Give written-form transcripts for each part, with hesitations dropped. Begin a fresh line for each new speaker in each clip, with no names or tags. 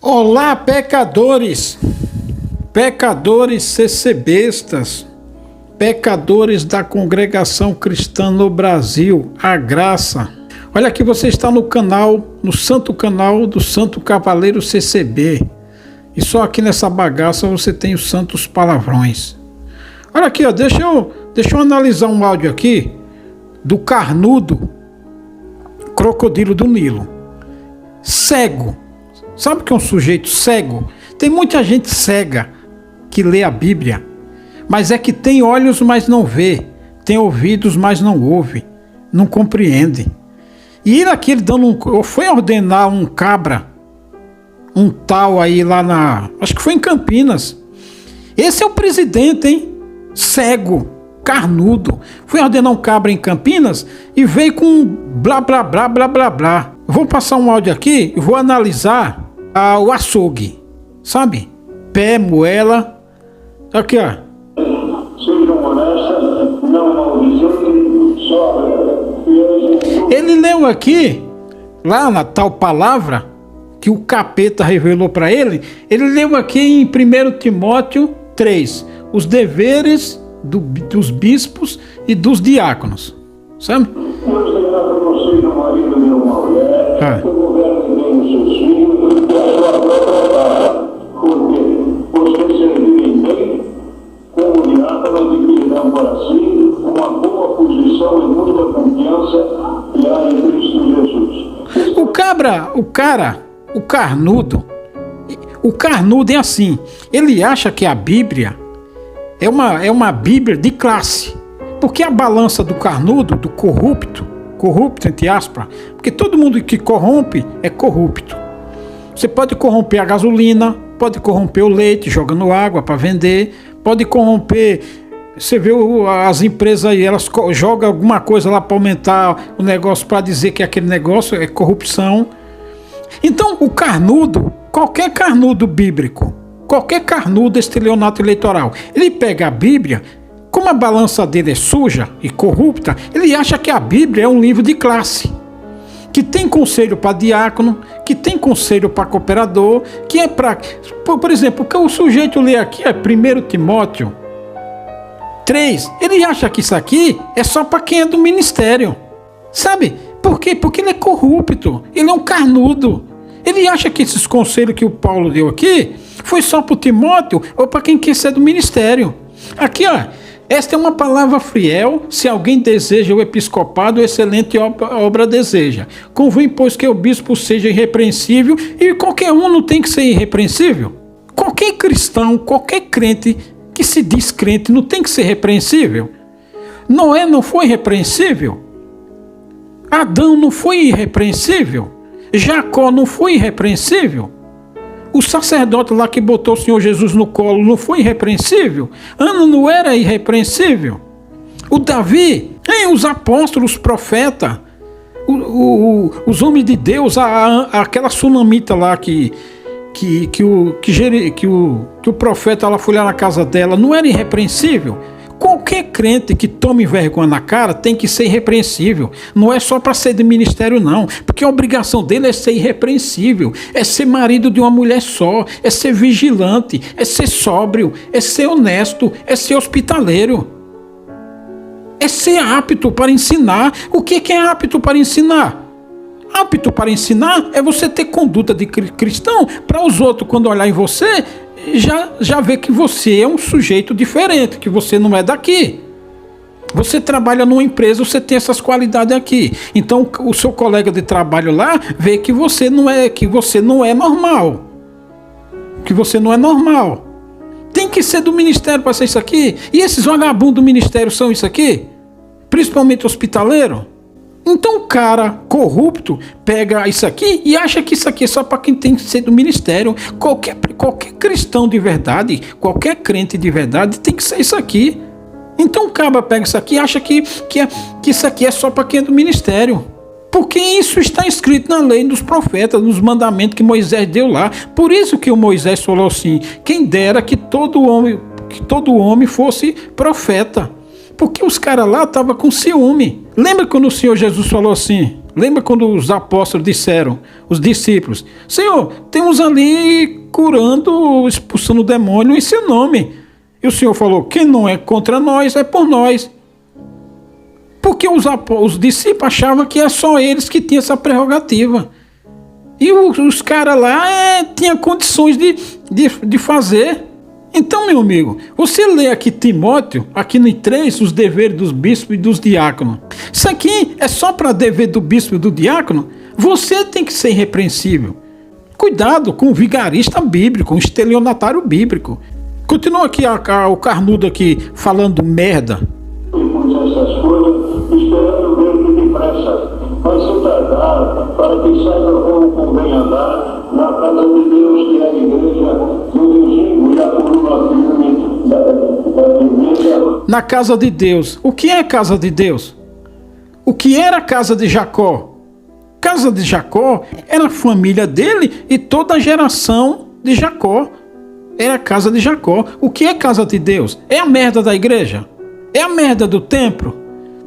Olá, pecadores, pecadores CCBistas, pecadores da congregação cristã no Brasil, a graça. Olha aqui, você está no canal, no santo canal do Santo Cavaleiro CCB. E só aqui nessa bagaça você tem os santos palavrões. Olha aqui, ó, deixa eu analisar um áudio aqui do carnudo crocodilo do Nilo. Cego. Sabe o que é um sujeito cego? Tem muita gente cega que lê a Bíblia, mas é que tem olhos, mas não vê, tem ouvidos, mas não ouve, não compreende. E ele aqui, foi ordenar um cabra, um tal aí lá acho que foi em Campinas. Esse é o presidente, hein? Cego, carnudo. Foi ordenar um cabra em Campinas e veio com blá, blá, blá, blá, blá, blá. Vou passar um áudio aqui e vou analisar o açougue, sabe? Pé, moela. Aqui, ó.
Sejam honestas, não maldizendo, sóbria.
Ele leu aqui, lá na tal palavra que o capeta revelou para ele, ele leu aqui em 1 Timóteo 3, os deveres dos bispos e dos diáconos, sabe?
Deus terá para você um marido e uma mulher, o governo bem os seus filhos, e a sua própria casa, porque você servirem bem, como diácono adquirirão para si uma boa posição e muita confiança que há em Cristo Jesus.
O carnudo é assim, ele acha que a Bíblia é uma Bíblia de classe, porque a balança do carnudo, do corrupto entre aspas, porque todo mundo que corrompe é corrupto. Você pode corromper a gasolina, pode corromper o leite jogando água para vender, pode corromper. Você vê as empresas aí, elas jogam alguma coisa lá para aumentar o negócio, para dizer que aquele negócio é corrupção. Então o carnudo, qualquer carnudo bíblico, qualquer carnudo estelionato eleitoral, ele pega a Bíblia, como a balança dele é suja e corrupta, ele acha que a Bíblia é um livro de classe, que tem conselho para diácono, que tem conselho para cooperador, que é para... Por exemplo, o que o sujeito lê aqui é 1 Timóteo 3, ele acha que isso aqui é só para quem é do ministério, sabe? Por quê? Porque ele é corrupto, ele é um carnudo. Ele acha que esses conselhos que o Paulo deu aqui foi só para o Timóteo ou para quem quer ser do ministério. Aqui, ó, esta é uma palavra fiel, se alguém deseja o episcopado, excelente obra deseja. Convém, pois, que o bispo seja irrepreensível, e qualquer um não tem que ser irrepreensível. Qualquer cristão, qualquer crente que se diz crente não tem que ser repreensível. Noé não foi irrepreensível. Adão não foi irrepreensível. Jacó não foi irrepreensível. O sacerdote lá que botou o Senhor Jesus no colo não foi irrepreensível? Ana não era irrepreensível? O Davi, os apóstolos, os profetas, os homens de Deus, aquela sunamita lá que o profeta lá foi lá na casa dela, não era irrepreensível? Qualquer crente que tome vergonha na cara tem que ser irrepreensível. Não é só para ser de ministério, não. Porque a obrigação dele é ser irrepreensível. É ser marido de uma mulher só. É ser vigilante. É ser sóbrio. É ser honesto. É ser hospitaleiro. É ser apto para ensinar. O que é apto para ensinar? Apto para ensinar é você ter conduta de cristão para os outros, quando olhar em você, já vê que você é um sujeito diferente, que você não é daqui. Você trabalha numa empresa, você tem essas qualidades aqui. Então o seu colega de trabalho lá vê que você não é normal. Que você não é normal. Tem que ser do ministério para ser isso aqui. E esses vagabundos do ministério são isso aqui? Principalmente hospitaleiro? Então o cara corrupto pega isso aqui e acha que isso aqui é só para quem tem que ser do ministério. Qualquer cristão de verdade, qualquer crente de verdade tem que ser isso aqui. Então o cara pega isso aqui e acha que isso aqui é só para quem é do ministério. Porque isso está escrito na lei dos profetas, nos mandamentos que Moisés deu lá. Por isso que o Moisés falou assim, quem dera que todo homem fosse profeta. Porque os caras lá estavam com ciúme. Lembra quando o Senhor Jesus falou assim, Lembra quando os apóstolos disseram, os discípulos, Senhor, temos ali curando, expulsando o demônio em seu nome. E o Senhor falou, quem não é contra nós, é por nós. Porque os discípulos achavam que é só eles que tinham essa prerrogativa. E os caras lá tinham condições de fazer. Então, meu amigo, você lê aqui Timóteo, aqui no 3, os deveres dos bispos e dos diáconos. Isso aqui é só para dever do bispo e do diácono? Você tem que ser irrepreensível. Cuidado com o vigarista bíblico, o estelionatário bíblico. Continua aqui o Carnudo aqui falando merda.
Depois essas coisas, esperando ver que depressa vai se tardar para que saiba como convém andar na casa de Deus, que é a igreja, no regime e a coluna firme da igreja.
Na casa de Deus. O que é a casa de Deus? O que era a casa de Jacó? Casa de Jacó era a família dele e toda a geração de Jacó. Era a casa de Jacó. O que é casa de Deus? É a merda da igreja? É a merda do templo?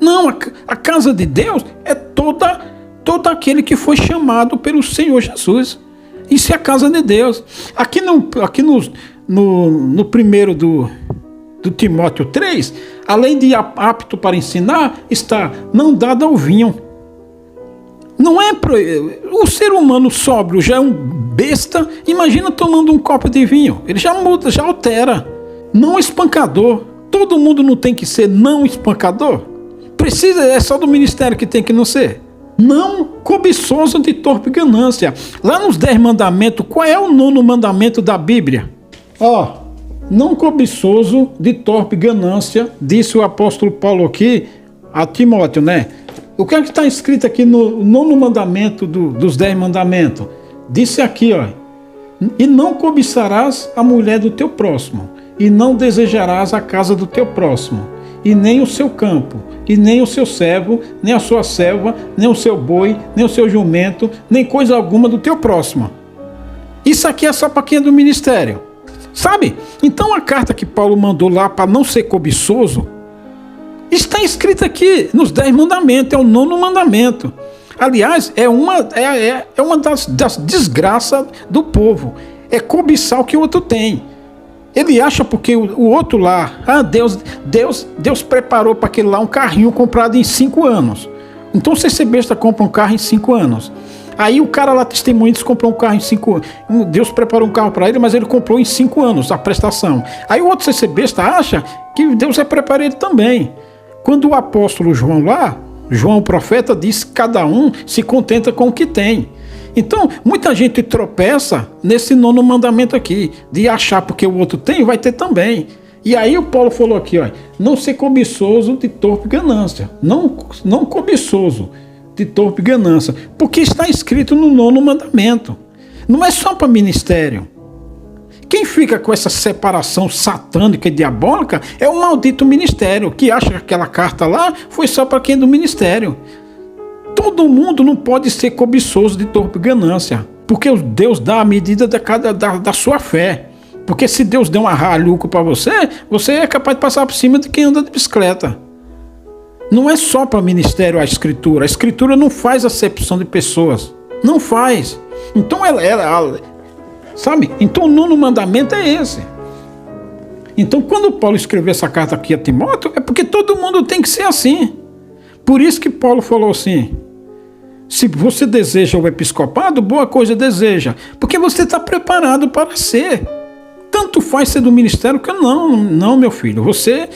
Não, a casa de Deus é todo aquele que foi chamado pelo Senhor Jesus. Isso é a casa de Deus. Aqui no primeiro do Timóteo 3, além de apto para ensinar, está não dado ao vinho. Não é o ser humano sóbrio já é um besta. Imagina tomando um copo de vinho. Ele já muda, já altera. Não espancador. Todo mundo não tem que ser não espancador. É só do ministério que tem que não ser. Não cobiçoso de torpe ganância. Lá nos 10 mandamentos, qual é o 9º mandamento da Bíblia? Não cobiçoso de torpe ganância, disse o apóstolo Paulo aqui a Timóteo, né? O que é que está escrito aqui no 9º mandamento dos 10 mandamentos? Disse aqui, e não cobiçarás a mulher do teu próximo, e não desejarás a casa do teu próximo, e nem o seu campo, e nem o seu servo, nem a sua serva, nem o seu boi, nem o seu jumento, nem coisa alguma do teu próximo. Isso aqui é só para quem é do ministério. Sabe? Então a carta que Paulo mandou lá para não ser cobiçoso, está escrita aqui nos 10 mandamentos, é o 9º mandamento. Aliás, é uma das desgraças do povo. É cobiçar o que o outro tem. Ele acha porque o outro lá, Deus preparou para aquele lá um carrinho comprado em 5 anos. Então se esse besta compra um carro em 5 anos. Aí o cara lá testemunha, diz que comprou um carro em 5 anos. Deus preparou um carro para ele, mas ele comprou em 5 anos a prestação. Aí o outro CC besta acha que Deus vai preparar ele também. Quando o apóstolo João lá, João o profeta, diz que cada um se contenta com o que tem. Então, muita gente tropeça nesse 9º mandamento aqui, de achar porque o outro tem, vai ter também. E aí o Paulo falou aqui, não ser cobiçoso de torpe ganância. Não cobiçoso de torpe ganância. Porque está escrito no 9º mandamento. Não é só para ministério. Quem fica com essa separação satânica e diabólica é o maldito ministério, que acha que aquela carta lá foi só para quem é do ministério. Todo mundo não pode ser cobiçoso de torpe ganância, porque Deus dá a medida da sua fé. Porque se Deus der uma ralhuca para você, você é capaz de passar por cima de quem anda de bicicleta. Não é só para ministério a escritura não faz acepção de pessoas, não faz. Então sabe? Então o 9º mandamento é esse. Então quando Paulo escreveu essa carta aqui a Timóteo, é porque todo mundo tem que ser assim. Por isso que Paulo falou assim, se você deseja o episcopado, boa coisa deseja, porque você está preparado para ser. Tanto faz ser do ministério que não, meu filho, você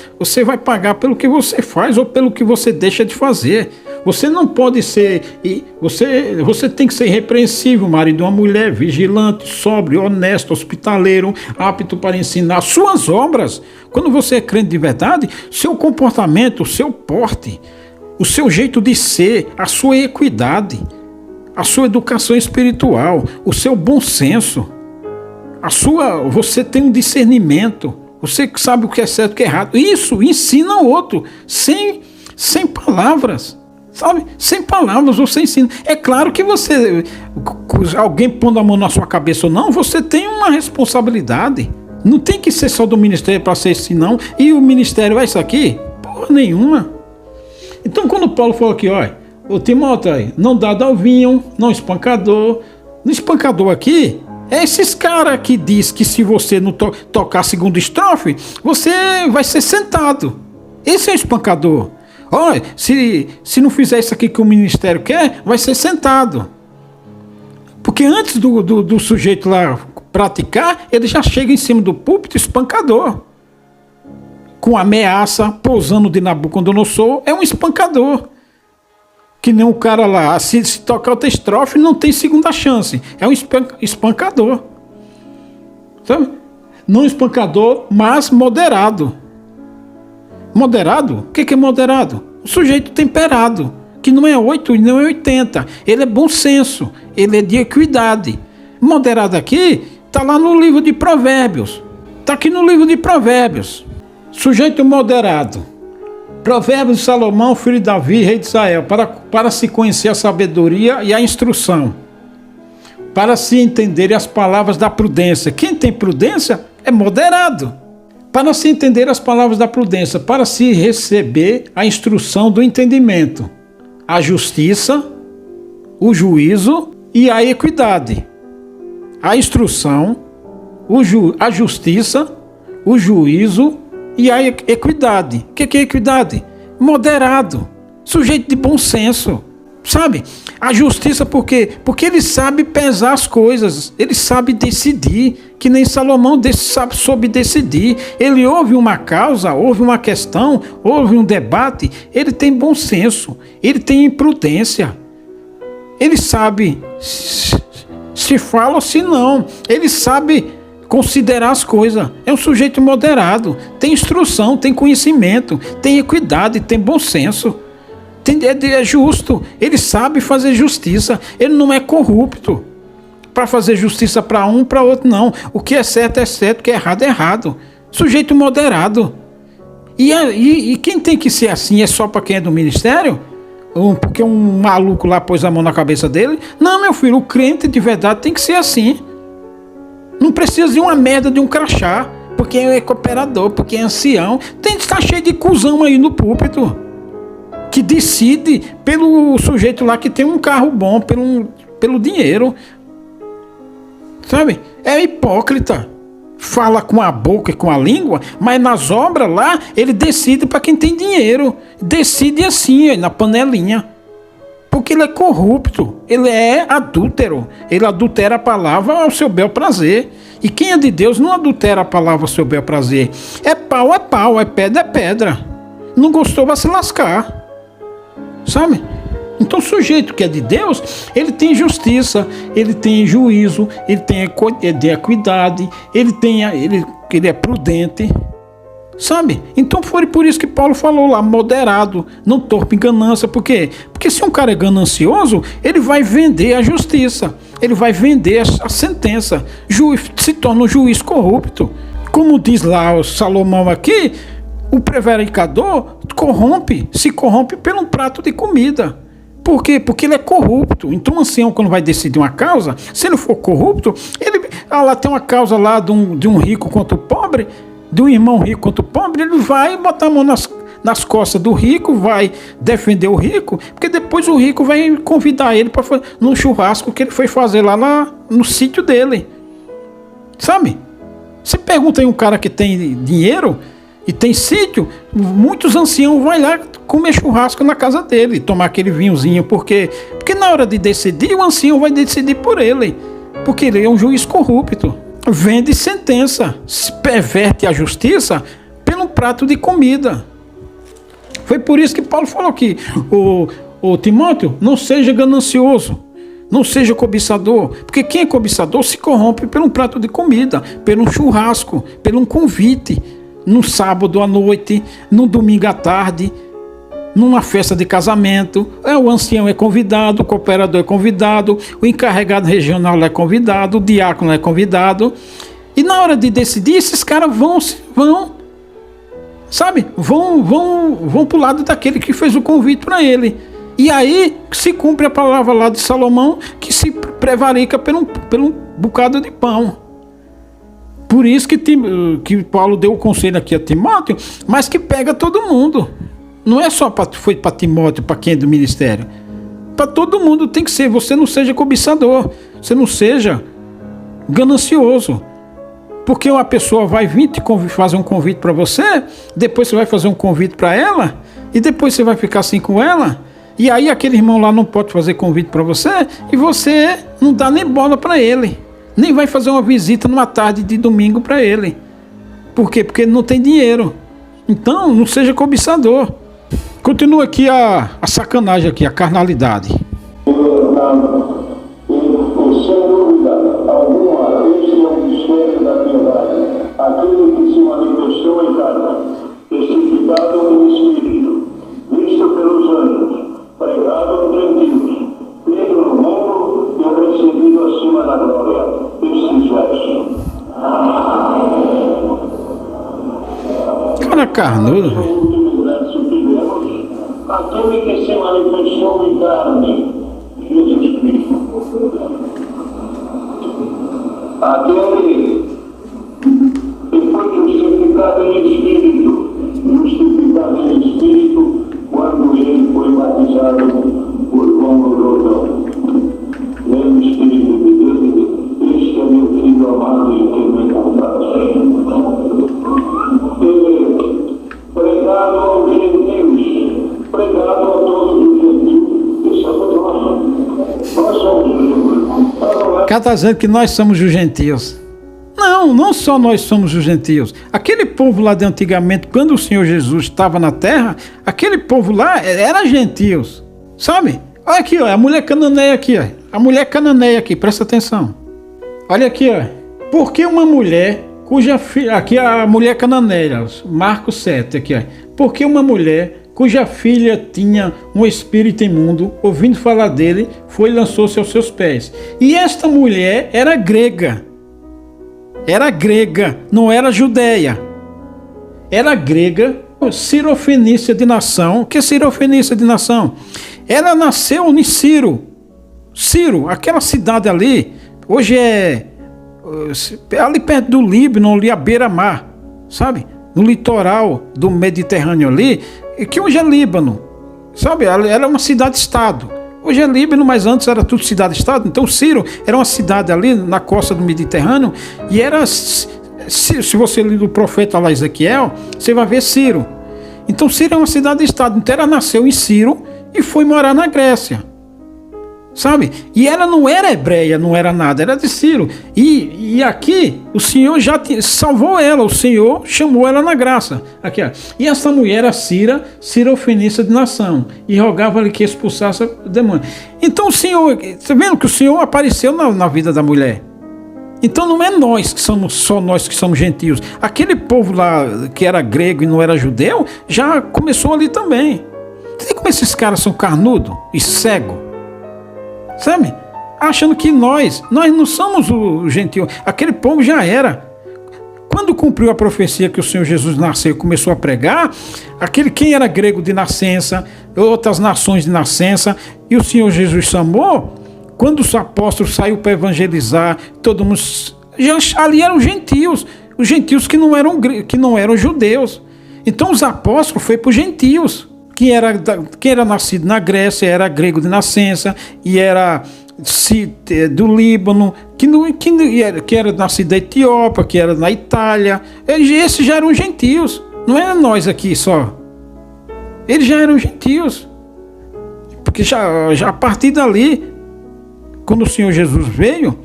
vai pagar pelo que você faz ou pelo que você deixa de fazer. Você não pode ser, você tem que ser irrepreensível, marido de uma mulher, vigilante, sóbrio, honesto, hospitaleiro, apto para ensinar suas obras. Quando você é crente de verdade, seu comportamento, o seu porte, o seu jeito de ser, a sua equidade, a sua educação espiritual, o seu bom senso, você tem um discernimento, você sabe o que é certo e o que é errado. Isso ensina o outro, sem palavras. Sabe? Sem palavras você ensina. É claro que alguém pondo a mão na sua cabeça ou não, você tem uma responsabilidade. Não tem que ser só do ministério para ser assim, não. E o ministério é isso aqui? Porra nenhuma. Então quando Paulo falou aqui, Ô Timóteo, aí, não dado ao vinho, não espancador. No espancador aqui, é esses caras que diz que se você não tocar a segunda estrofe, você vai ser sentado. Esse é o espancador. Olha, se não fizer isso aqui que o ministério quer, vai ser sentado. Porque antes do sujeito lá praticar, ele já chega em cima do púlpito espancador. Com ameaça, pousando de Nabucodonosor, é um espancador. Que nem um cara lá, se tocar outra estrofe, não tem segunda chance. É um espancador. Sabe? Não espancador, mas moderado. Moderado? O que é moderado? Um sujeito temperado, que não é 8 e não é 80. Ele é bom senso, ele é de equidade. Moderado aqui, está lá no livro de Provérbios. Está aqui no livro de Provérbios. Sujeito moderado. Provérbios de Salomão, filho de Davi, rei de Israel, para se conhecer a sabedoria e a instrução, para se entender as palavras da prudência. Quem tem prudência é moderado. Para se entender as palavras da prudência, para se receber a instrução do entendimento, a justiça, o juízo e a equidade. A instrução, a justiça, o juízo e a equidade. O que é equidade? Moderado, sujeito de bom senso, sabe? A justiça por quê? Porque ele sabe pesar as coisas, ele sabe decidir, que nem Salomão soube decidir. Ele ouve uma causa, ouve uma questão, ouve um debate, ele tem bom senso, ele tem imprudência, ele sabe se fala ou se não, ele sabe considerar as coisas. É um sujeito moderado, tem instrução, tem conhecimento, tem equidade, tem bom senso, é justo, ele sabe fazer justiça, ele não é corrupto para fazer justiça para um, para outro, não. O que é certo, o que é errado. Sujeito moderado. E quem tem que ser assim é só para quem é do ministério? Porque um maluco lá pôs a mão na cabeça dele? Não, meu filho, o crente de verdade tem que ser assim. Não precisa de uma merda de um crachá, porque é cooperador, porque é ancião. Tem que estar cheio de cuzão aí no púlpito, que decide pelo sujeito lá que tem um carro bom, pelo dinheiro. Sabe? É hipócrita. Fala com a boca e com a língua, mas nas obras lá, ele decide para quem tem dinheiro. Decide assim, na panelinha. Porque ele é corrupto, ele é adúltero. Ele adultera a palavra ao seu bel prazer. E quem é de Deus não adultera a palavra ao seu bel prazer. É pau, é pedra, é pedra. Não gostou, vai se lascar. Sabe? Então o sujeito que é de Deus, ele tem justiça, ele tem juízo, ele tem equidade, ele é prudente. Sabe? Então foi por isso que Paulo falou lá, moderado, não torpe em ganância. Por quê? Porque se um cara é ganancioso, ele vai vender a justiça, ele vai vender a sentença, se torna um juiz corrupto. Como diz lá o Salomão aqui, o prevaricador se corrompe pelo prato de comida. Por quê? Porque ele é corrupto. Então o ancião, quando vai decidir uma causa, se ele for corrupto, lá tem uma causa lá de um rico contra o pobre, de um irmão rico contra o pobre, ele vai botar a mão nas costas do rico, vai defender o rico, porque depois o rico vai convidar ele para num churrasco que ele foi fazer lá no sítio dele. Sabe? Você pergunta aí um cara que tem dinheiro e tem sítio, muitos anciãos vão lá comer churrasco na casa dele, tomar aquele vinhozinho, porque na hora de decidir, o ancião vai decidir por ele, porque ele é um juiz corrupto. Vende sentença, se perverte a justiça pelo prato de comida. Foi por isso que Paulo falou aqui, o Timóteo, não seja ganancioso, não seja cobiçador, porque quem é cobiçador se corrompe pelo prato de comida, pelo churrasco, pelo convite, no sábado à noite, no domingo à tarde, numa festa de casamento. O ancião é convidado, o cooperador é convidado, o encarregado regional é convidado, o diácono é convidado. E na hora de decidir, esses caras vão pro lado daquele que fez o convite para ele. E aí se cumpre a palavra lá de Salomão, que se prevarica pelo bocado de pão. Por isso que Paulo deu o conselho aqui a Timóteo, mas que pega todo mundo. Não é só foi para Timóteo, para quem é do ministério. para todo mundo tem que ser. Você não seja cobiçador, você não seja ganancioso. Porque uma pessoa vai vir fazer um convite para você, depois você vai fazer um convite para ela, e depois você vai ficar assim com ela, e aí aquele irmão lá não pode fazer convite para você, e você não dá nem bola para ele, nem vai fazer uma visita numa tarde de domingo para ele. Por quê? Porque ele não tem dinheiro. Então, não seja cobiçador. Continua aqui a sacanagem aqui, a carnalidade.
Sem dúvida alguma, este é o mistério da piedade, aquele que se manifestou em carne, testificado em espírito, visto pelos anjos, pregado nos gentios, feito no mundo e recebido acima da glória. Estes versos.
Cara carnudo, velho.
O último verso que lemos, aquele que se manifestou em carne, Jesus Cristo. Aquele que foi justificado em espírito, quando ele foi batizado por João no Jordão. Meu Espírito de Deus, este é meu filho amado em quem me compraste. Pregado aos gentios, pregado a todos os gentios, isso é muito nós. Nós somos os gentios.
O cara está dizendo que nós somos os gentios. Não, não só nós somos os gentios. Aquele povo lá de antigamente, quando o Senhor Jesus estava na terra, aquele povo lá era gentios. Sabe? Olha aqui, ó, a mulher cananeia aqui, ó. A mulher cananeia aqui, presta atenção. Olha aqui, ó. Por que uma mulher cuja filha... Aqui a mulher cananeia, Marcos 7, aqui, ó. Por que uma mulher cuja filha tinha um espírito imundo, ouvindo falar dele, foi e lançou-se aos seus pés. E esta mulher era grega. Era grega, não era judeia. Era grega, cirofenícia de nação. O que é cirofenícia de nação? Ela nasceu em Ciro. Ciro, aquela cidade ali, hoje é ali perto do Líbano, ali à beira-mar, sabe? No litoral do Mediterrâneo ali, que hoje é Líbano, sabe? Ela era uma cidade-estado. Hoje é Líbano, mas antes era tudo cidade-estado. Então Ciro era uma cidade ali na costa do Mediterrâneo e era, se você ler o profeta lá Ezequiel, você vai ver Ciro. Então Ciro é uma cidade-estado. Então ela nasceu em Ciro e foi morar na Grécia, sabe? E ela não era hebreia, não era nada, era de Ciro. E aqui o Senhor já salvou ela, o Senhor chamou ela na graça. Aqui, ó. E essa mulher era Cira, cirofenícia de nação, e rogava-lhe que expulsasse o demônio. Então o Senhor, tá vendo que o Senhor apareceu na vida da mulher? Então não é nós que somos, só nós que somos gentios. Aquele povo lá que era grego e não era judeu, já começou ali também. Você vê como esses caras são carnudos e cegos? Sabe? Achando que nós não somos o gentio. Aquele povo já era. Quando cumpriu a profecia que o Senhor Jesus nasceu e começou a pregar, quem era grego de nascença, outras nações de nascença, e o Senhor Jesus chamou, quando os apóstolos saíram para evangelizar, todo mundo, ali eram gentios, os gentios que não eram judeus. Então os apóstolos foram para os gentios. Quem era nascido na Grécia era grego de nascença e era do Líbano, que era nascido da Etiópia, que era na Itália. Esses já eram gentios, não era nós aqui só. Eles já eram gentios. Porque já a partir dali, quando o Senhor Jesus veio,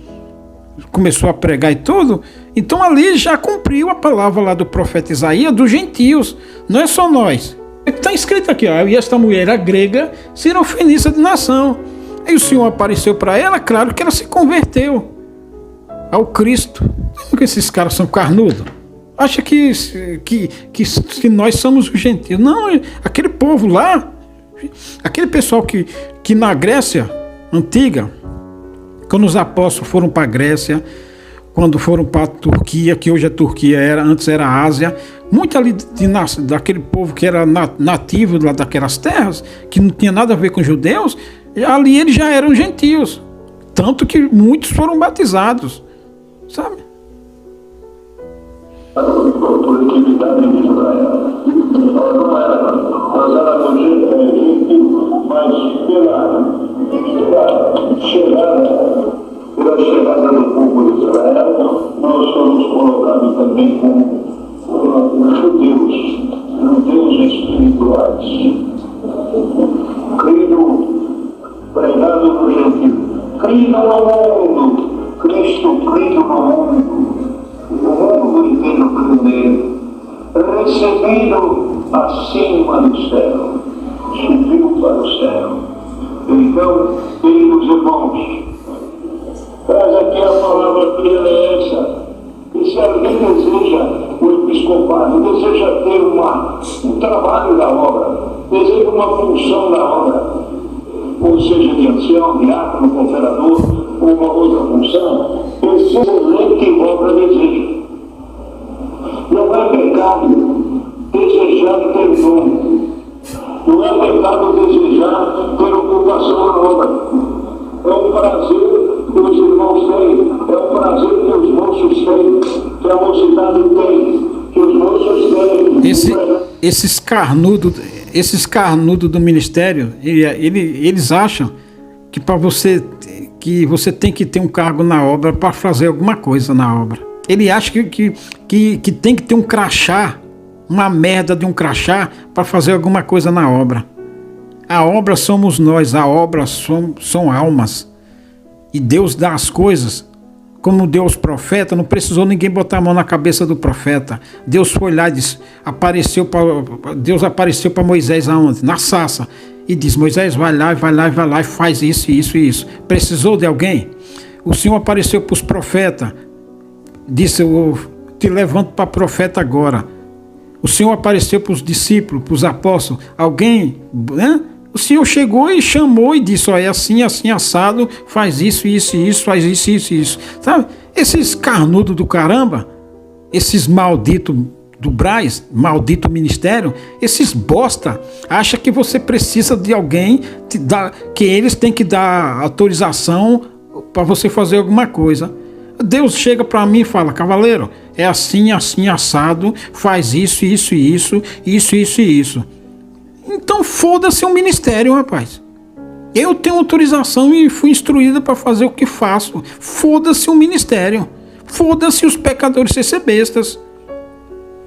começou a pregar e tudo, então ali já cumpriu a palavra lá do profeta Isaías dos gentios, não é só nós. Está escrito aqui, ó, e esta mulher era grega, cirofenícia de nação. Aí o Senhor apareceu para ela, claro que ela se converteu ao Cristo. Porque esses caras são carnudos. Acha que nós somos os gentios. Não, aquele povo lá, aquele pessoal que na Grécia antiga, quando os apóstolos foram para a Grécia, quando foram para a Turquia, que hoje é Turquia, antes era a Ásia, muito ali daquele povo que era nativo lá daquelas terras, que não tinha nada a ver com judeus, ali eles já eram gentios. Tanto que muitos foram batizados, sabe?
A coletividade de Israel não era Nós éramos gentil, mas pela chegada do povo de Israel, nós fomos colocados também como judeus espirituais. Cristo pregado no gentil. Cristo no mundo, Cristo Cristo no mundo. O mundo inteiro crê nele. Recebido acima do céu, subiu para o céu. Então, queridos irmãos, traz aqui a palavra que é essa. E se alguém deseja o episcopado, deseja ter um trabalho da obra, deseja uma função da obra, ou seja, de ancião, diácono, conferador, ou uma outra função, precisa ler que obra deseja. Não é pecado desejar ter nome. Não é pecado desejar ter ocupação na obra. É um prazer que os irmãos têm, é um prazer que os moços têm, que a mocidade tem, que os moços têm.
Esses carnudos do ministério, eles acham que você tem que ter um cargo na obra para fazer alguma coisa na obra. Ele acha que tem que ter um crachá, uma merda de um crachá para fazer alguma coisa na obra. A obra somos nós, a obra são almas. E Deus dá as coisas. Como Deus profeta, não precisou ninguém botar a mão na cabeça do profeta. Deus foi lá e disse, Deus apareceu para Moisés aonde? Na sarça. E diz, Moisés, vai lá e faz isso, isso e isso. Precisou de alguém? O Senhor apareceu para os profetas. Disse, eu te levanto para profeta agora. O Senhor apareceu para os discípulos, para os apóstolos. Alguém, né? O Senhor chegou e chamou e disse, ó, é assim, assim, assado, faz isso, isso e isso, faz isso, isso e isso. Sabe? Esses carnudos do caramba, esses malditos do Braz, maldito ministério, esses bosta, acham que você precisa de alguém, que eles têm que dar autorização para você fazer alguma coisa. Deus chega para mim e fala, cavaleiro, é assim, assim, assado, faz isso, isso e isso, isso, isso e isso. Então foda-se o ministério, rapaz. Eu tenho autorização e fui instruída para fazer o que faço. Foda-se o ministério. Foda-se os pecadores ser bestas.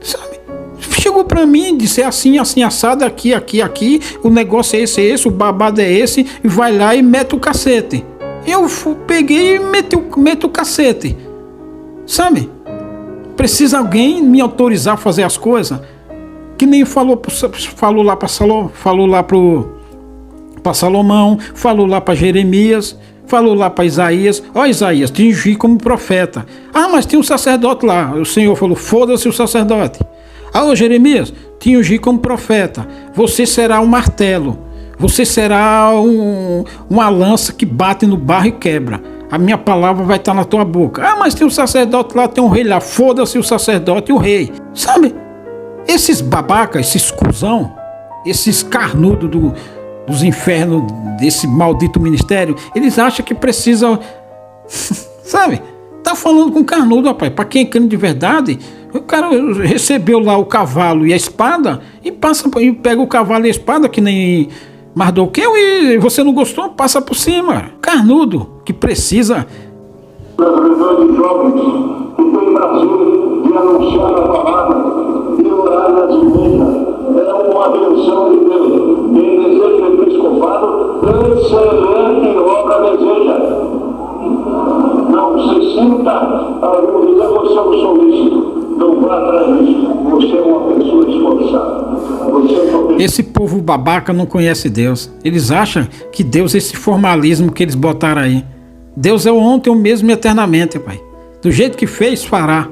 Sabe? Chegou para mim e disse, é assim, assim, assado, aqui, aqui, aqui, o negócio é esse, o babado é esse, e vai lá e mete o cacete. Eu peguei e meti o cacete. Sabe? Precisa alguém me autorizar a fazer as coisas? Que nem falou lá para Salomão, falou lá para Jeremias, falou lá para Isaías. Ó, Isaías, te ungi como profeta. Ah, mas tem um sacerdote lá. O Senhor falou, foda-se o sacerdote. Ah, ô Jeremias, te ungi como profeta. Você será um martelo. Você será uma lança que bate no barro e quebra. A minha palavra vai estar na tua boca. Ah, mas tem um sacerdote lá, tem um rei lá. Foda-se o sacerdote e o rei. Sabe? Esses babacas, esses cuzão, esses carnudos dos infernos, desse maldito ministério, eles acham que precisam... Sabe? Tá falando com carnudo, rapaz. Pra quem é crente de verdade, o cara recebeu lá o cavalo e a espada e pega o cavalo e a espada que nem... Mardoqueu, e você não gostou, passa por cima. Carnudo, que precisa.
Representante de jovens que tem prazer de anunciar a palavra e orar nas igrejas. É uma benção de Deus. Quem deseja episcopado, excelente obra deseja. Não se sinta algum dia você é um solícito. Não vá atrás disso. Você é uma pessoa esforçada.
Esse povo babaca não conhece Deus. Eles acham que Deus é esse formalismo que eles botaram aí. Deus é o ontem, o mesmo e eternamente, pai. Do jeito que fez, fará.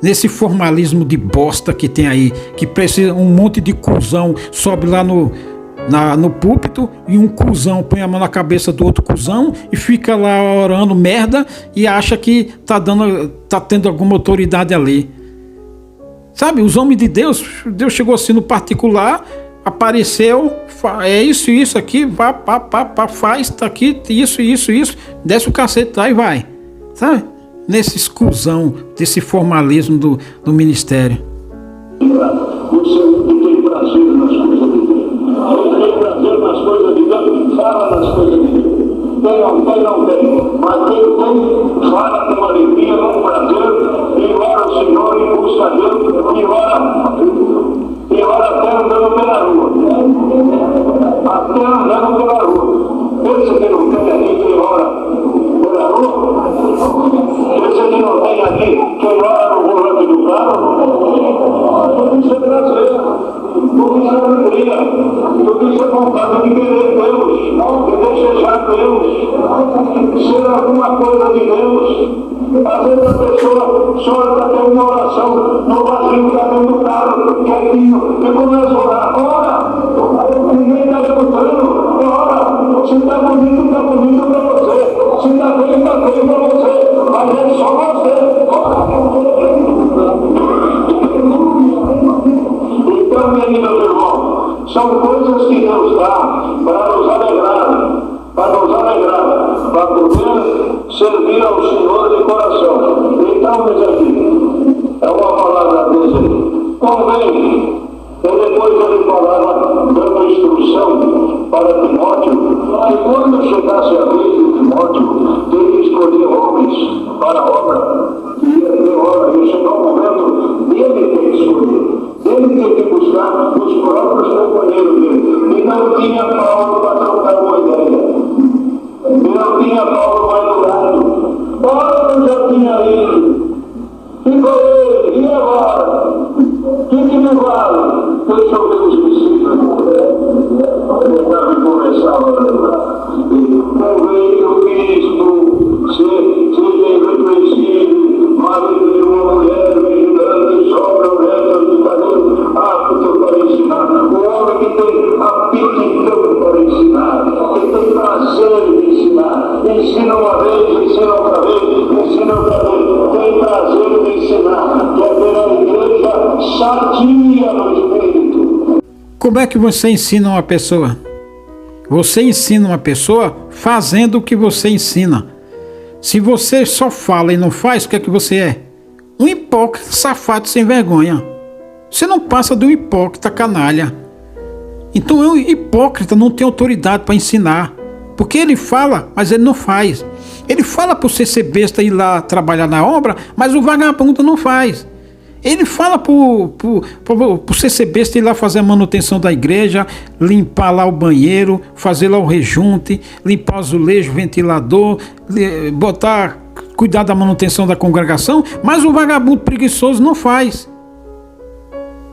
Nesse formalismo de bosta que tem aí, que precisa um monte de cuzão sobe lá no púlpito e um cuzão põe a mão na cabeça do outro cuzão e fica lá orando merda e acha que tá tendo alguma autoridade ali. Sabe, os homens de Deus chegou assim no particular, apareceu, é isso aqui, faz, tá aqui, isso, desce o cacete lá e vai. Sabe? Nesse exclusão, desse formalismo do ministério.
Você tem prazer nas coisas tem prazer nas coisas de Deus, fala nas coisas de Deus. Quem não tem, não tem. Mas quem tem, fala com alegria, com prazer, e ora ao Senhor e busca a Deus, e ora até andando pela rua. Até andando pela rua. Esse que não tem aqui, que ora pela rua. Esse que não tem aqui, que ora no volante do carro. Isso é brasileiro. Tudo isso é alegria, tudo isso é vontade de querer Deus, de desejar Deus, ser alguma coisa de Deus. Às vezes a pessoa só para ter uma oração no vazio que está dentro do carro, quietinho, e começa a orar. Ora, ninguém está escutando, ora, se está bonito para você, se está feio para você, mas é só você. Então, meus irmãos, são coisas que Deus dá para nos alegrar, para poder servir ao Senhor de coração. Então, diz aqui, é uma palavra dele. Convém, e depois ele falava, dando instrução para Timóteo, que quando chegasse a vez de Timóteo, teve que escolher homens para a obra. E chegou o momento dele ter que escolher. Ele tinha que buscar os próprios companheiros dele. E não tinha Paulo para trocar uma ideia. E não tinha Paulo mais do lado. Paulo já tinha ido. Ficou ele. E agora? O que me vale? Deixa eu ver os discípulos. Tentar me começar a lembrar. Convém que o bispo seja reconhecido, marido de uma mulher, vigilante, sobra o resto de cadeiro, apto para ensinar. O homem que tem aptidão para ensinar, que tem prazer de ensinar. Ensina uma vez, ensina outra vez, ensina outra vez. Tem prazer de ensinar. Quer ver a igreja sadia no espírito.
Como é que você ensina uma pessoa? Você ensina uma pessoa fazendo o que você ensina. Se você só fala e não faz, o que é que você é? Um hipócrita, safado, sem vergonha. Você não passa de um hipócrita canalha. Então um hipócrita não tem autoridade para ensinar. Porque ele fala, mas ele não faz. Ele fala para você ser besta e ir lá trabalhar na obra, mas o vagabundo não faz. Ele fala para você ser besta e ir lá fazer a manutenção da igreja, limpar lá o banheiro, fazer lá o rejunte, limpar azulejo, ventilador, cuidar da manutenção da congregação, mas o vagabundo preguiçoso não faz.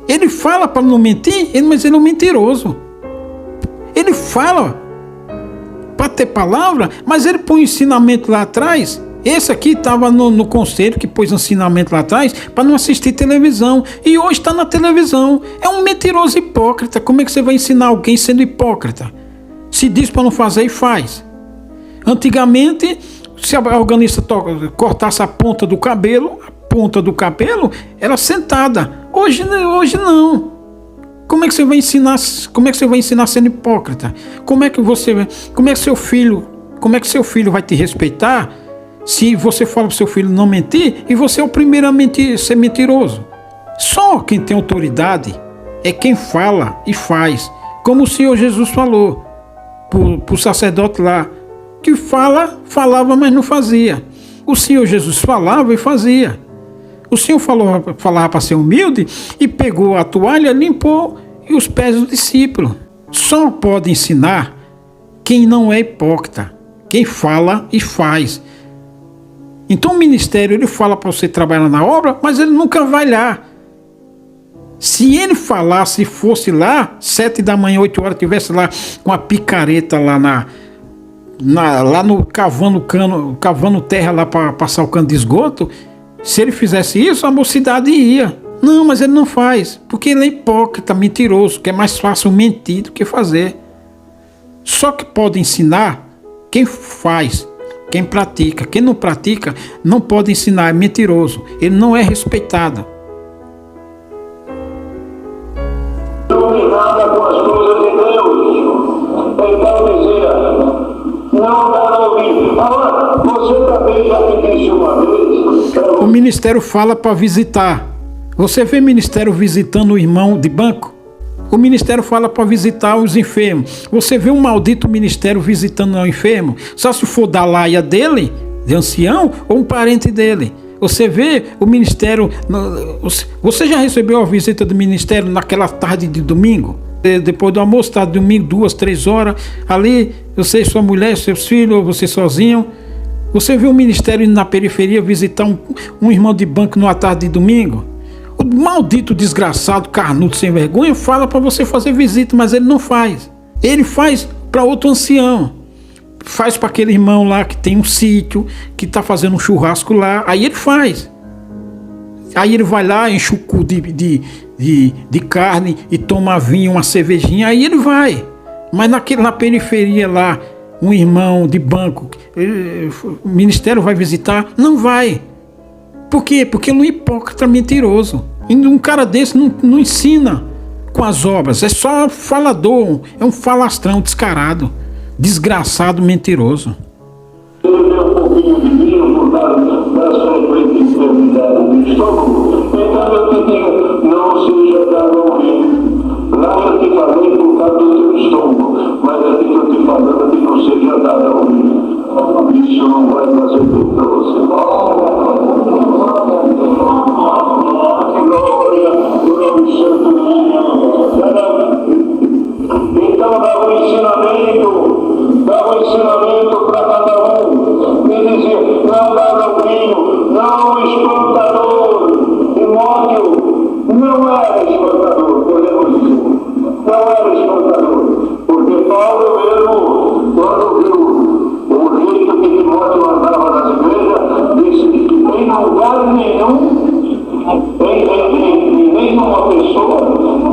Ele fala para não mentir, mas ele é um mentiroso. Ele fala para ter palavra, mas ele põe o ensinamento lá atrás. Esse aqui estava no conselho que pôs ensinamento lá atrás para não assistir televisão. E hoje está na televisão. É um mentiroso hipócrita. Como é que você vai ensinar alguém sendo hipócrita? Se diz para não fazer e faz. Antigamente, se a organista cortasse a ponta do cabelo era sentada. Hoje não. Como é que você vai ensinar? Como é que você vai ensinar sendo hipócrita? Como é que seu filho vai te respeitar? Se você fala para o seu filho não mentir, e você é o primeiro a mentir, ser mentiroso. Só quem tem autoridade é quem fala e faz. Como o Senhor Jesus falou para o sacerdote lá, que falava, mas não fazia. O Senhor Jesus falava e fazia. O Senhor falava para ser humilde e pegou a toalha, limpou e os pés do discípulo. Só pode ensinar quem não é hipócrita, quem fala e faz. Então o ministério, ele fala para você trabalhar na obra, mas ele nunca vai lá. Se ele falasse, se fosse lá, 7 da manhã, 8 horas, estivesse lá com a picareta lá lá no cavando terra lá para passar o cano de esgoto, se ele fizesse isso, a mocidade ia. Não, mas ele não faz, porque ele é hipócrita, mentiroso, que é mais fácil mentir do que fazer. Só que pode ensinar quem faz, quem pratica. Quem não pratica não pode ensinar, é mentiroso. Ele não é respeitado.
Não tem nada com as coisas de Deus. Então dizia, não dá ouvir. Agora, você também já me disse uma vez.
O ministério fala para visitar. Você vê ministério visitando o irmão de banco? O ministério fala para visitar os enfermos. Você vê um maldito ministério visitando o enfermo? Só se for da laia dele, de ancião, ou um parente dele. Você vê o ministério... Você já recebeu a visita do ministério naquela tarde de domingo? Depois do almoço, tá domingo, 2, 3 horas. Ali, você e sua mulher, seus filhos, ou você sozinho. Você vê o ministério indo na periferia visitar um irmão de banco numa tarde de domingo? O maldito desgraçado, carnudo, sem vergonha, fala para você fazer visita, mas ele não faz. Ele faz para outro ancião. Faz para aquele irmão lá que tem um sítio, que está fazendo um churrasco lá. Aí ele faz. Aí ele vai lá, enche o cu de carne e toma vinho, uma cervejinha. Aí ele vai. Mas na periferia lá, um irmão de banco, o ministério vai visitar? Não vai. Por quê? Porque ele é um hipócrita mentiroso. E um cara desse não ensina com as obras. É só falador, é um falastrão descarado, desgraçado, mentiroso.
Ele tem um pouquinho de vinho por causa das frequentes enfermidades do estômago. Então eu te digo, não seja dado ao vinho. Lá eu te falei por causa do teu estômago, mas aqui eu te falando que não seja dado ao vinho. Isso não vai fazer bem para você. Glória, glória, santo Então dá um ensinamento para cada um. Ele dizia, não dá ao vinho, não espantador. Timóteo não era espantador, podemos dizer. Não era espantador. Porque Paulo mesmo, quando viu o jeito que Timóteo andava nas igrejas, disse que em lugar nenhum, em nenhuma pessoa,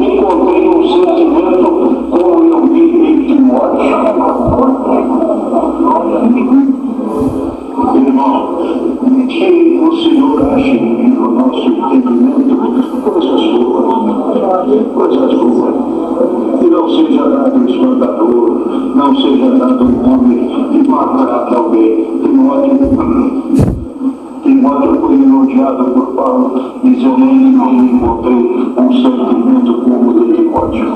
encontrei um sentimento como eu vi em Timóteo. Irmão, que o Senhor ache no nosso entendimento coisas boas. E não seja dado espantador, não seja dado um homem que maltrata alguém. Timóteo foi elogiado por Paulo, dizendo que não encontrei um sentimento como o de Timóteo.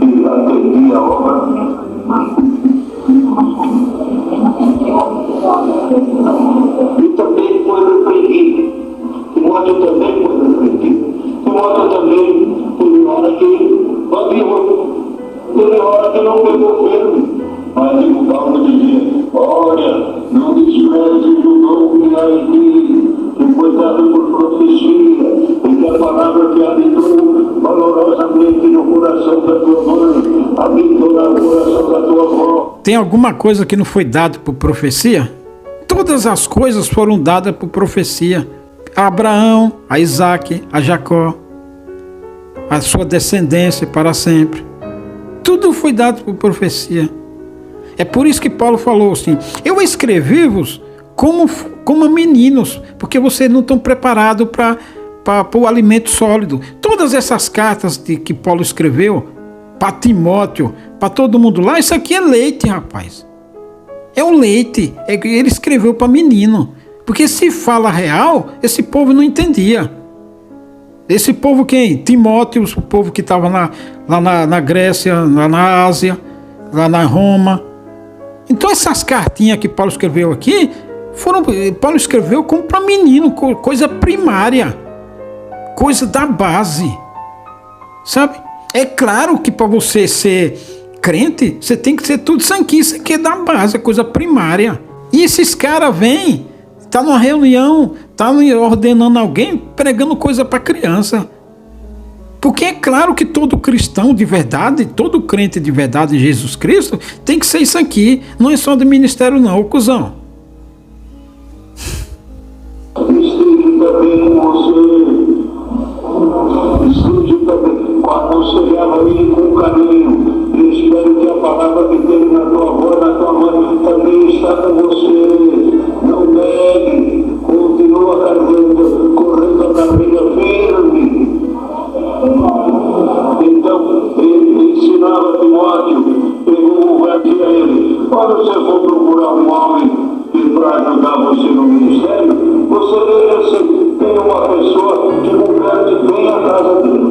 E atendi a obra. E também foi repreendido. Timóteo também foi repreendido. Timóteo também teve hora que babiou. Teve hora que não pegou firme. Mas o Paulo dizia, olha, não despreze o dom que há em ti, que foi dado por profecia, e que a palavra que habitou valorosamente no coração da tua mãe, habitou no coração da tua avó.
Tem alguma coisa que não foi dado por profecia? Todas as coisas foram dadas por profecia. A Abraão, a Isaac, a Jacó, a sua descendência para sempre. Tudo foi dado por profecia. É por isso que Paulo falou assim, eu escrevi-vos como meninos, porque vocês não estão preparados para o alimento sólido. Todas essas cartas que Paulo escreveu, para Timóteo, para todo mundo lá, isso aqui é leite, rapaz. É um leite. Ele escreveu para menino. Porque se fala real, esse povo não entendia. Esse povo quem? Timóteo, o povo que estava lá na Grécia, lá na Ásia, lá na Roma. Então essas cartinhas que Paulo escreveu aqui, Paulo escreveu como para menino, coisa primária, coisa da base, sabe? É claro que para você ser crente, você tem que ser tudo isso aqui, isso aqui é da base, é coisa primária. E esses caras vêm, tá numa reunião, tá ordenando alguém, pregando coisa para criança. Porque é claro que todo cristão de verdade, todo crente de verdade em Jesus Cristo, tem que ser isso aqui. Não é só do ministério não, cuzão.
Esteja também com você. Esteja também. Aconselhava ele com carinho. Eu espero que a palavra que tem na tua avó, na tua mãe, também está com você. Não negue. Continua correndo a carreira firme. Então, ele ensinava Timóteo, pegou o verso a ele. Quando você for procurar um homem para ajudar você no ministério, você tem uma pessoa que converte bem a casa dele.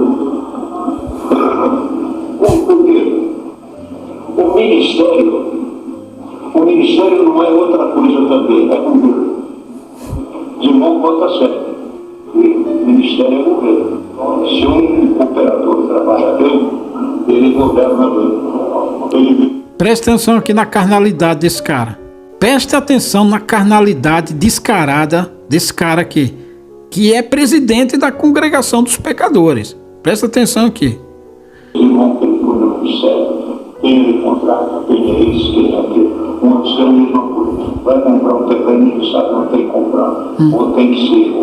ministério é governo. Se um operador trabalha bem, ele governa bem.
Preste atenção aqui na carnalidade desse cara. Preste atenção na carnalidade descarada desse cara aqui, que é presidente da congregação dos pecadores. Presta atenção aqui.
Irmão, tem problema sério. Tem contrato, tem isso, tem aquilo. Um dos é a mesma coisa. Vai comprar um terreno e sabe não tem que comprar. Ou tem que ser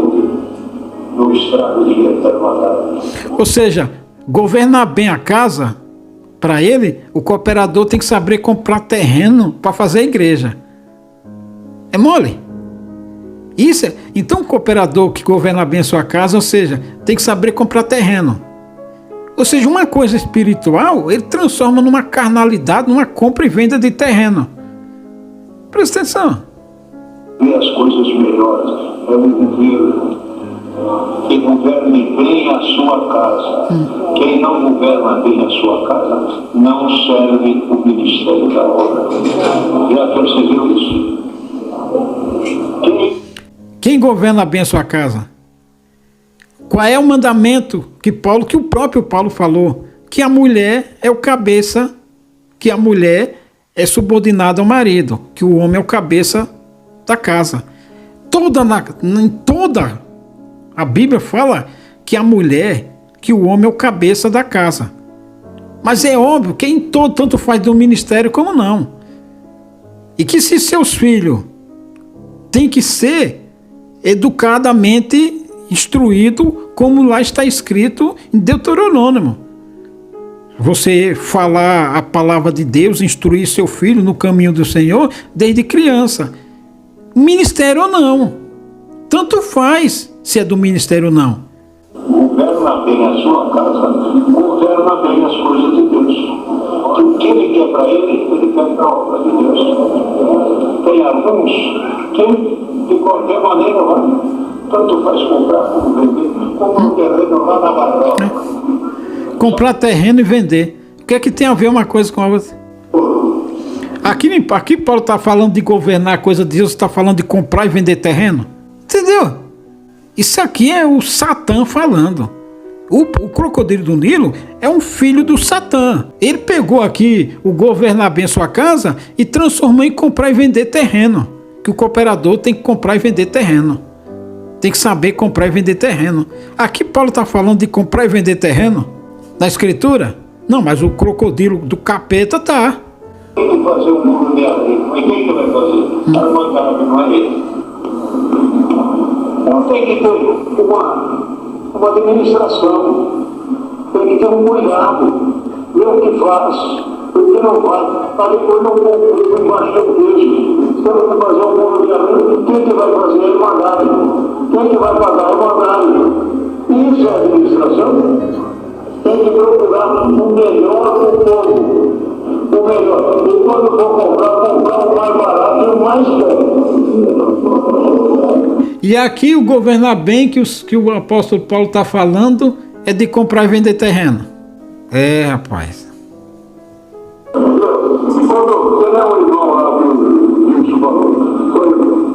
no estrago de eterno.
Ou seja, governar bem a casa, para ele, o cooperador tem que saber comprar terreno para fazer a igreja. É mole? Isso é, então o cooperador que governa bem a sua casa, ou seja, tem que saber comprar terreno. Ou seja, uma coisa espiritual, ele transforma numa carnalidade, numa compra e venda de terreno. Presta atenção.
E as coisas melhores é o governo que governe bem a sua casa. Quem não governa bem a sua casa não serve o ministério da obra. Já percebeu isso?
Quem governa bem a sua casa? Qual é o mandamento que o próprio Paulo falou? Que a mulher é o cabeça, que a mulher é subordinada ao marido, que o homem é o cabeça da casa. Em toda a Bíblia fala que a mulher, que o homem é o cabeça da casa. Mas é óbvio que em todo, tanto faz do ministério como não. E que se seus filhos têm que ser educadamente instruído, como lá está escrito em Deuteronômio. Você falar a palavra de Deus, instruir seu filho no caminho do Senhor desde criança. Ministério ou não. Tanto faz se é do ministério ou não.
Governa bem a sua casa, governa bem as coisas de Deus. O que ele quer para ele quer para a obra de Deus. Tem alguns que, de qualquer maneira, tanto faz comprar como vender, comprar um terreno lá na Barroca.
Comprar terreno e vender. O que é que tem a ver uma coisa com a outra? Aqui Paulo está falando de governar coisa de Deus, está falando de comprar e vender terreno. Entendeu? Isso aqui é o Satã falando. O crocodilo do Nilo é um filho do Satã. Ele pegou aqui o governar bem sua casa e transformou em comprar e vender terreno. Que o cooperador tem que comprar e vender terreno. Tem que saber comprar e vender terreno. Aqui Paulo está falando de comprar e vender terreno? Na escritura? Não, mas o crocodilo do capeta tá.
Tem que fazer um muro de areia. Mas quem que vai fazer? A bancada não é ele. Então tem que ter uma administração. Tem que ter um cuidado. Ver o que faz, o que não faz. Para depois não concluir embaixo do peixe. Se eu fazer um muro de areia, quem que vai fazer? É mandário. Quem que vai pagar? É mandário. Isso é administração. Tem que procurar o melhor do povo. O melhor. E quando for comprar o mais barato e o mais caro.
E aqui o governar bem que o apóstolo Paulo está falando é de comprar e vender terreno. É, rapaz.
Quando você não é o irmão lá que isso falou,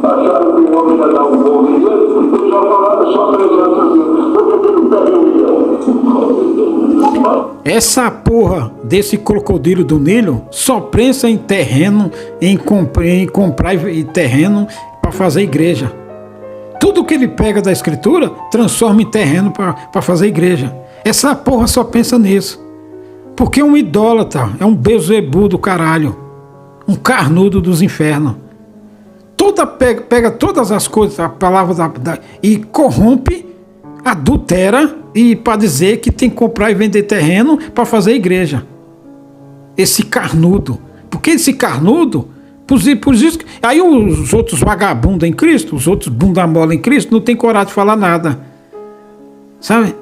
acharam que o homem ia dar um bom dinheiro, eles só falaram só 300 mil. Porque ele pega um milhão.
Essa porra desse crocodilo do Nilo só pensa em terreno, em comprar terreno para fazer igreja. Tudo que ele pega da escritura transforma em terreno para fazer igreja. Essa porra só pensa nisso. Porque é um idólatra, é um Beelzebu do caralho, um carnudo dos infernos. Pega todas as coisas, a palavra e corrompe, adultera e para dizer que tem que comprar e vender terreno para fazer igreja. Esse carnudo. Porque esse carnudo, por isso, aí os outros vagabundos em Cristo, os outros bunda mole em Cristo, não tem coragem de falar nada. Sabe?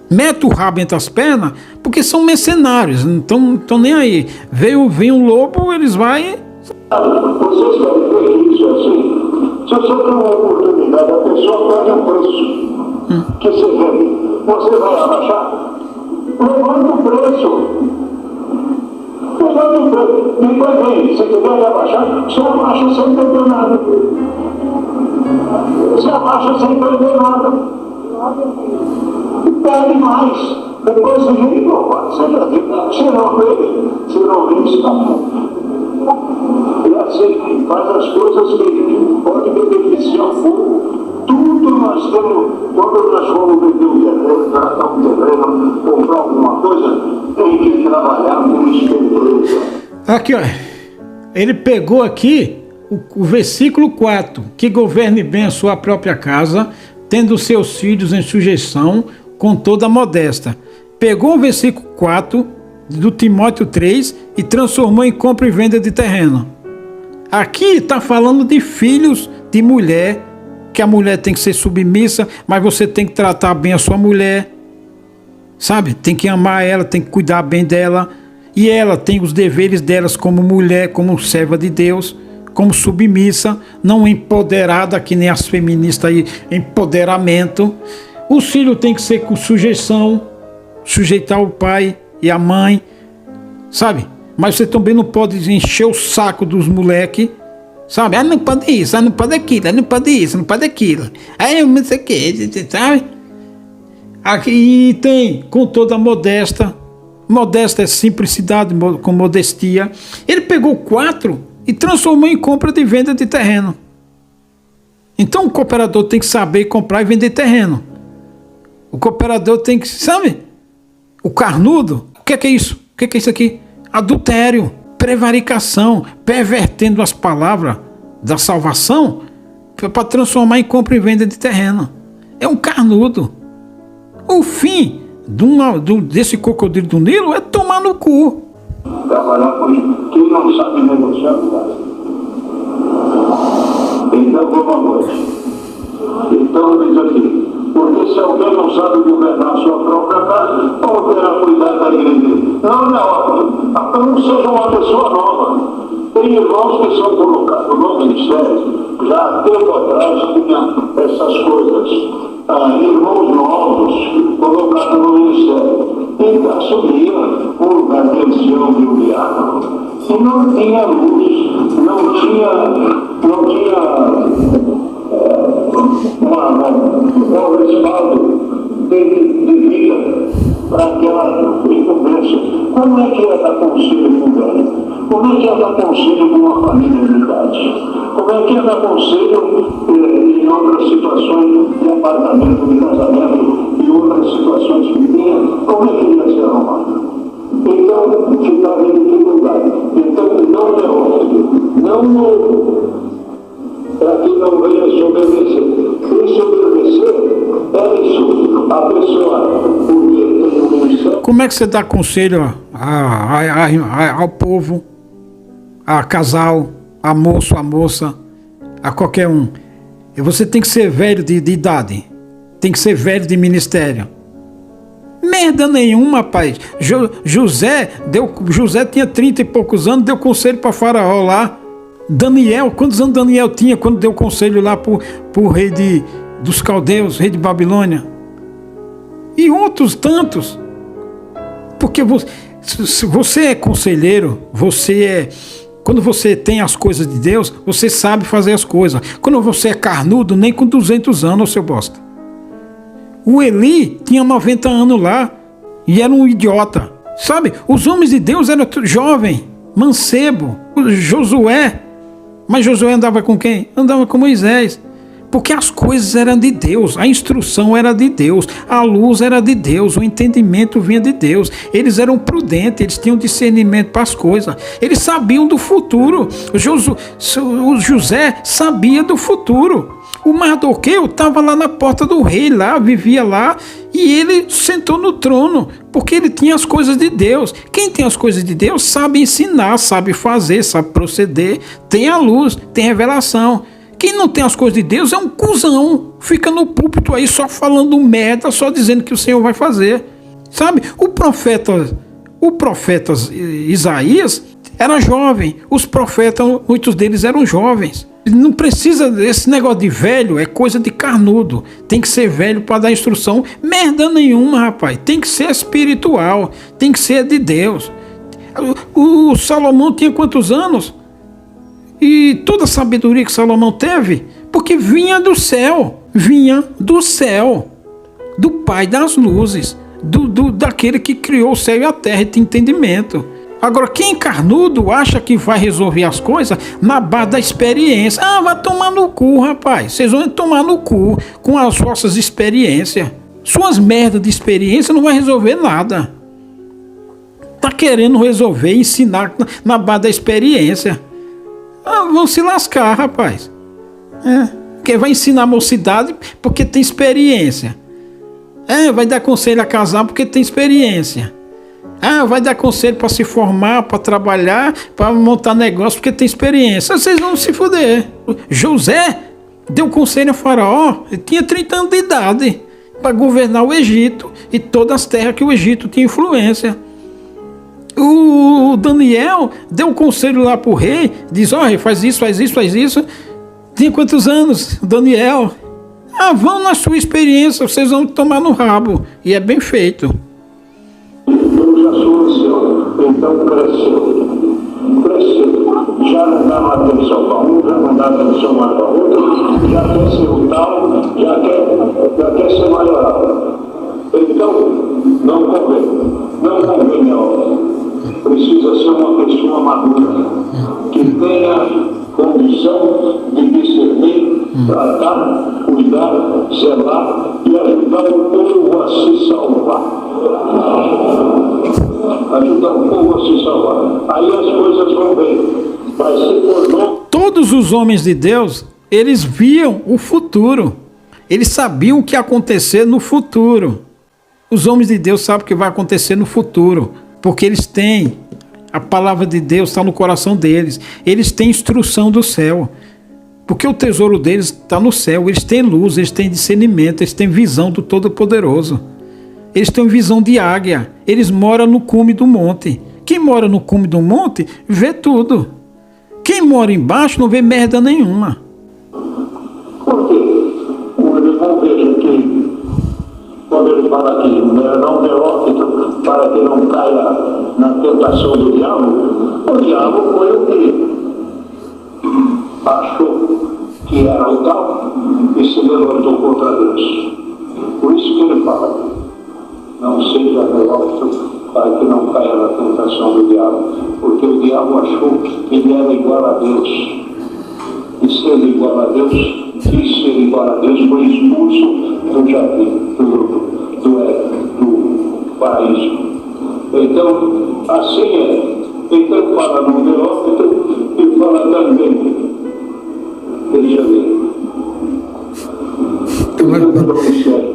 Mete o rabo entre as pernas, porque são mercenários, não estão nem aí. Vem um lobo, eles vão.
Vocês querem ver isso assim? Se você tem uma oportunidade, a pessoa pede um preço que você vende, você vai abaixar? Levanta o preço. Levanta o preço. Depois vem, se quiser abaixar, você abaixa sem perder nada. Você abaixa sem perder nada. Pede mais. Depois de mim, papai. Você não vê, você não vê isso. E assim, faz as coisas que pode beneficiar o povo. Tudo nós temos, quando nós vamos vender um terreno, tratar um terreno, comprar alguma coisa, tem que trabalhar com esperteza.
Aqui, ó. Ele pegou aqui o versículo 4, que governe bem a sua própria casa, tendo seus filhos em sujeição, com toda a modéstia. Pegou o versículo 4 do Timóteo 3 e transformou em compra e venda de terreno. Aqui está falando de filhos de mulher, que a mulher tem que ser submissa, mas você tem que tratar bem a sua mulher, sabe? Tem que amar ela, tem que cuidar bem dela, e ela tem os deveres delas como mulher, como serva de Deus, como submissa, não empoderada, que nem as feministas aí, empoderamento. Os filhos têm que ser com sujeição, sujeitar o pai e a mãe, sabe? Mas você também não pode encher o saco dos moleques, sabe? Ah, não pode isso, ah, não pode aquilo, ah, não pode isso, não pode aquilo. Aí não sei o que, sabe? Aqui tem, com toda a modéstia, modéstia é simplicidade com modestia. Ele pegou 4 e transformou em compra e venda de terreno. Então o cooperador tem que saber comprar e vender terreno. O cooperador tem que, sabe? O carnudo, o que é isso? O que é isso aqui? Adultério, prevaricação, pervertendo as palavras da salvação para transformar em compra e venda de terreno. É um carnudo. O fim desse crocodilo do Nilo é tomar no cu.
Trabalhar com quem não sabe negociar, não. Então, boa noite. Então, diz aqui, porque se alguém não sabe governar a sua própria casa, como terá cuidado da igreja? Não seja uma pessoa nova. Tem irmãos que são colocados no ministério, já há tempo atrás tinha essas coisas. Irmãos novos colocados no ministério, e assumiam o lugar de ancião de um diácono. E não tinha luz, não tinha um respaldo de vida para aquela incumbência. Como é que ia dar conselho com o velho? Como é que ia dar conselho com uma família de idade? Como é que ia dar conselho em outras situações de apartamento, de casamento e outras situações que tinha? Como é que ia ser arrumado? Então, ficava em dificuldade. Então, não derrube, não para que não venha soberbecer. E soberbecer é isso. A pessoa, porque tem uma missão.
Como é que você dá conselho ao povo, a casal, a moço, a moça, a qualquer um? Você tem que ser velho de idade, tem que ser velho de ministério. Merda nenhuma, rapaz. José tinha 30 e poucos anos, deu conselho para Faraó lá. Daniel, quantos anos Daniel tinha quando deu conselho lá pro rei dos caldeus, rei de Babilônia? E outros tantos. Porque se você é conselheiro, quando você tem as coisas de Deus, você sabe fazer as coisas. Quando você é carnudo, nem com 200 anos, seu bosta. O Eli tinha 90 anos lá e era um idiota. Sabe, os homens de Deus eram jovem, mancebo. Josué, mas Josué andava com quem? Andava com Moisés. Porque as coisas eram de Deus, a instrução era de Deus, a luz era de Deus, o entendimento vinha de Deus. Eles eram prudentes, eles tinham discernimento para as coisas. Eles sabiam do futuro. O José sabia do futuro. O Mardoqueu estava lá na porta do rei, lá, vivia lá, e ele sentou no trono, porque ele tinha as coisas de Deus. Quem tem as coisas de Deus sabe ensinar, sabe fazer, sabe proceder, tem a luz, tem revelação. Quem não tem as coisas de Deus é um cuzão, fica no púlpito aí só falando merda, só dizendo que o Senhor vai fazer. Sabe, o profeta Isaías era jovem, os profetas, muitos deles eram jovens. Não precisa, esse negócio de velho é coisa de carnudo. Tem que ser velho para dar instrução. Merda nenhuma, rapaz. Tem que ser espiritual. Tem que ser de Deus. O Salomão tinha quantos anos? E toda a sabedoria que Salomão teve, porque vinha do céu. Vinha do céu. do Pai das luzes, daquele que criou o céu e a terra e tem entendimento. Agora, quem carnudo acha que vai resolver as coisas na base da experiência. Ah, vai tomar no cu, rapaz. Vocês vão tomar no cu com as vossas experiências. Suas merdas de experiência não vai resolver nada. Tá querendo resolver, ensinar na base da experiência. Ah, vão se lascar, rapaz. Porque vai ensinar a mocidade porque tem experiência. Vai dar conselho a casar porque tem experiência. Vai dar conselho para se formar, para trabalhar, para montar negócio porque tem experiência. Vocês vão se fuder. José deu conselho a Faraó, ele tinha 30 anos de idade, para governar o Egito e todas as terras que o Egito tinha influência. O Daniel deu conselho lá pro rei, diz, olha, faz isso, faz isso, faz isso. Tinha quantos anos, Daniel? Vão na sua experiência, vocês vão tomar no rabo. E é bem feito.
Deus já solucionou, então cresceu. Já não dá mais atenção para um, já não dá atenção mais para outro, já quer ser o tal, já quer ser maior. Então, não convém, precisa ser uma pessoa madura, que tenha condição de discernir, tratar, cuidar, zelar e ajudar o povo a se salvar. Ajudar o povo a se salvar. Aí as coisas vão bem. Vai ser por nós.
Todos os homens de Deus, eles viam o futuro. Eles sabiam o que ia acontecer no futuro. Os homens de Deus sabem o que vai acontecer no futuro, porque eles têm a palavra de Deus, está no coração deles. Eles têm instrução do céu, porque o tesouro deles está no céu. Eles têm luz, eles têm discernimento, eles têm visão do Todo-Poderoso. Eles têm visão de águia. Eles moram no cume do monte. Quem mora no cume do monte vê tudo. Quem mora embaixo não vê merda nenhuma.
Por quê? O irmão veja que quando ele fala aqui, não neófito, para que não caia na tentação do diabo, o diabo foi o que achou que era o tal e se levantou contra Deus. Por isso que ele fala, não seja neófito para que não caia na tentação do diabo, porque o diabo achou que ele era igual a Deus. E sendo igual a Deus, quis ser igual a Deus, foi expulso do jardim, do paraíso. Então, assim é. Então fala no neófito e fala também. Deixa eu ver.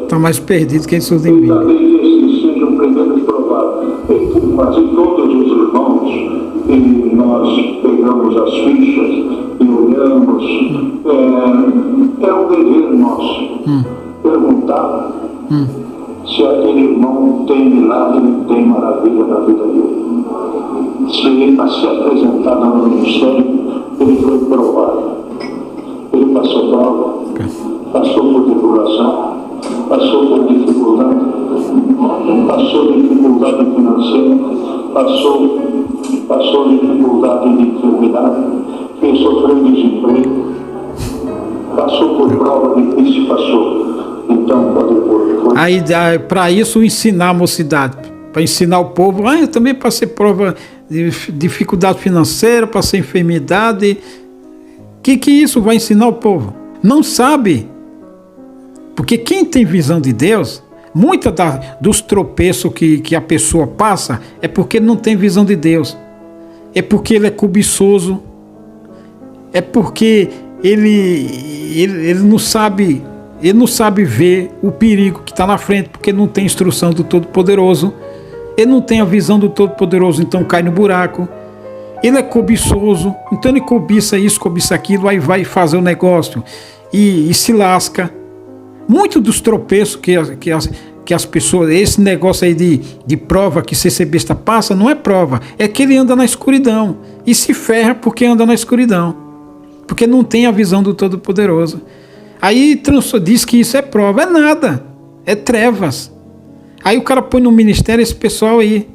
Está mais perdido que isso de mim.
Também esses sejam primeiro provados. Mas em todos os irmãos, e nós pegamos as fichas e olhamos, é um dever nosso perguntar se aquele irmão tem milagre, tem maravilha na vida dele. Se ele está se apresentado no ministério, ele foi provado. Ele passou prova, passou por tribulação, passou por dificuldade, passou dificuldade financeira, passou dificuldade de enfermidade, fez sofrer desemprego, passou por prova difícil, passou. Então pode pôr.
Aí, para isso, ensinar a mocidade, para ensinar o povo. Eu também passei prova de dificuldade financeira, passei enfermidade. Que isso vai ensinar o povo? Não sabe. Porque quem tem visão de Deus, muitos dos tropeços que a pessoa passa é porque não tem visão de Deus. É porque ele é cobiçoso. É porque ele não sabe. Ele não sabe ver o perigo que está na frente, porque não tem instrução do Todo-Poderoso. Ele não tem a visão do Todo-Poderoso, então cai no buraco. Ele é cobiçoso, então ele cobiça isso, cobiça aquilo, aí vai fazer o negócio e se lasca. Muito dos tropeços que as pessoas, esse negócio aí de prova que CCBista passa, não é prova, é que ele anda na escuridão e se ferra porque anda na escuridão, porque não tem a visão do Todo-Poderoso. Aí diz que isso é prova, é nada, é trevas. Aí o cara põe no ministério esse pessoal aí.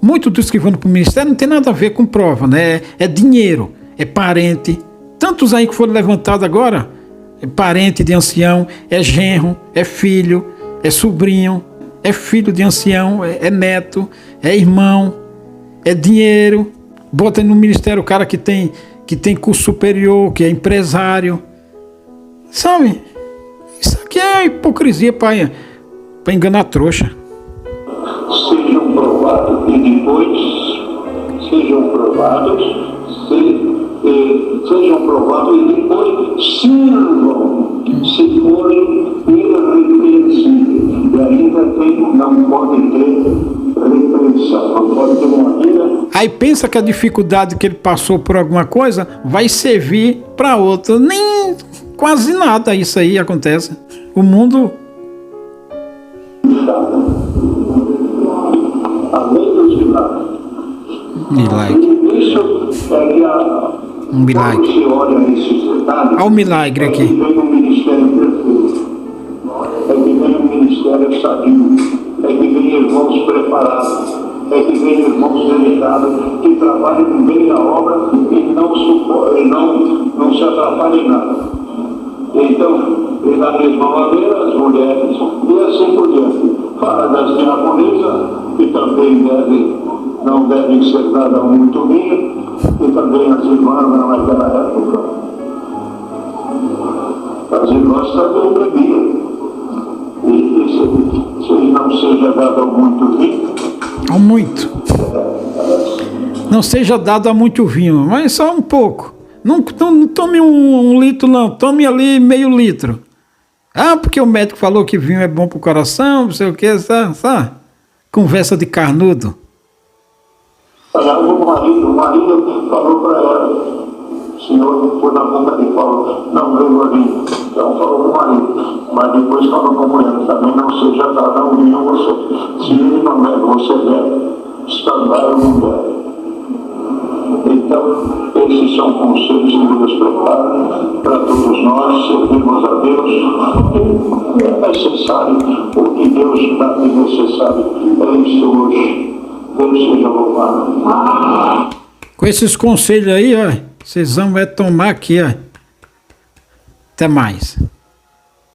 Muitos dos que vão para o ministério não tem nada a ver com prova, né? É dinheiro, é parente. Tantos aí que foram levantados agora, é parente de ancião, é genro, é filho. é sobrinho, é filho de ancião, é neto, é irmão, é dinheiro. Bota no ministério o cara que tem curso superior, que é empresário. Sabe? Isso aqui é hipocrisia para enganar a trouxa.
Sejam provados e depois sejam provados sirvam, se forem irrepreensíveis. E ainda não pode ter repreensão, não pode ter uma vida.
Aí pensa que a dificuldade que ele passou por alguma coisa vai servir para outra. Nem quase nada isso aí acontece. O mundo...
Além dos milagres. Isso é
um milagre.
Quando você olha esses detalhes,
olha o milagre aqui.
É que vem um ministério perfeito. É que vem um ministério sadio. É que vem irmãos preparados. É que vem irmãos dedicados que trabalham bem na obra e não se atrapalham em nada. Então, e da mesma maneira, as mulheres, e assim por diante. Fala das diaconisas, que também não devem ser dadas muito vinho, e também as irmãs naquela época. As irmãs também bebiam. E se não seja dado muito vinho.
Muito. Não seja dado a muito vinho, mas só um pouco. Não tome um litro, não. Tome ali meio litro. Ah, porque o médico falou que vinho é bom pro coração, não sei o que, sabe? Conversa de carnudo.
O marido falou para ela, o senhor foi na boca e falou, não veio ali. Então falou para o marido, mas depois falou para a mulher, também não seja dado um vinho você. Se ele não bebe, você bebe. Escandalo não bebe. Então, esses são conselhos que Deus prepara para todos nós servirmos a Deus. É necessário, o que Deus dá de necessário é isso hoje. Deus seja louvado.
Com esses conselhos aí, ó, vocês vão tomar aqui, ó. Até mais.